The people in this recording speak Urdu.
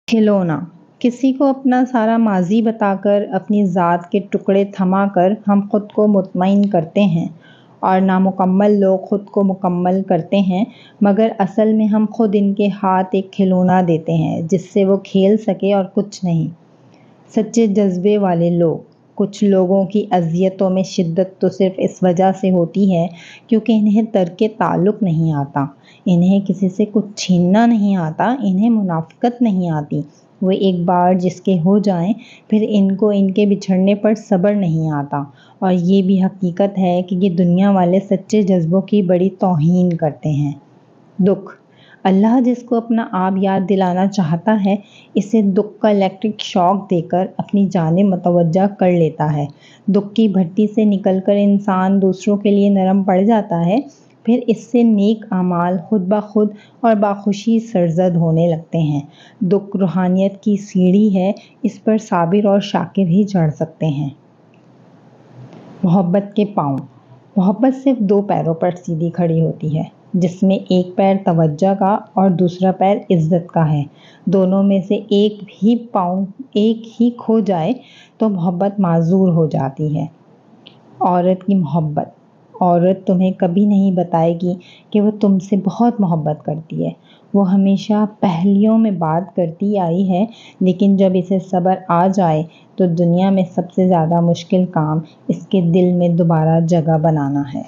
کھلونا کسی کو اپنا سارا ماضی بتا کر اپنی ذات کے ٹکڑے تھما کر ہم خود کو مطمئن کرتے ہیں اور نامکمل لوگ خود کو مکمل کرتے ہیں، مگر اصل میں ہم خود ان کے ہاتھ ایک کھلونا دیتے ہیں جس سے وہ کھیل سکے اور کچھ نہیں۔ سچے جذبے والے لوگ۔ کچھ لوگوں کی اذیتوں میں شدت تو صرف اس وجہ سے ہوتی ہے کیونکہ انہیں ترک تعلق نہیں آتا، انہیں کسی سے کچھ چھیننا نہیں آتا، انہیں منافقت نہیں آتی۔ وہ ایک بار جس کے ہو جائیں پھر ان کو ان کے بچھڑنے پر صبر نہیں آتا، اور یہ بھی حقیقت ہے کہ یہ دنیا والے سچے جذبوں کی بڑی توہین کرتے ہیں۔ دکھ اللہ جس کو اپنا آپ یاد دلانا چاہتا ہے اسے دکھ کا الیکٹرک شاک دے کر اپنی جانب متوجہ کر لیتا ہے۔ دکھ کی بھٹی سے نکل کر انسان دوسروں کے لیے نرم پڑ جاتا ہے، پھر اس سے نیک اعمال خود بخود اور باخوشی سرزد ہونے لگتے ہیں۔ دکھ روحانیت کی سیڑھی ہے، اس پر صابر اور شاکر ہی چڑھ سکتے ہیں۔ محبت کے پاؤں۔ محبت صرف دو پیروں پر سیدھی کھڑی ہوتی ہے، جس میں ایک پیر توجہ کا اور دوسرا پیر عزت کا ہے۔ دونوں میں سے ایک ہی کھو جائے تو محبت معذور ہو جاتی ہے۔ عورت کی محبت۔ عورت تمہیں کبھی نہیں بتائے گی کہ وہ تم سے بہت محبت کرتی ہے، وہ ہمیشہ پہلیوں میں بات کرتی آئی ہے، لیکن جب اسے صبر آ جائے تو دنیا میں سب سے زیادہ مشکل کام اس کے دل میں دوبارہ جگہ بنانا ہے۔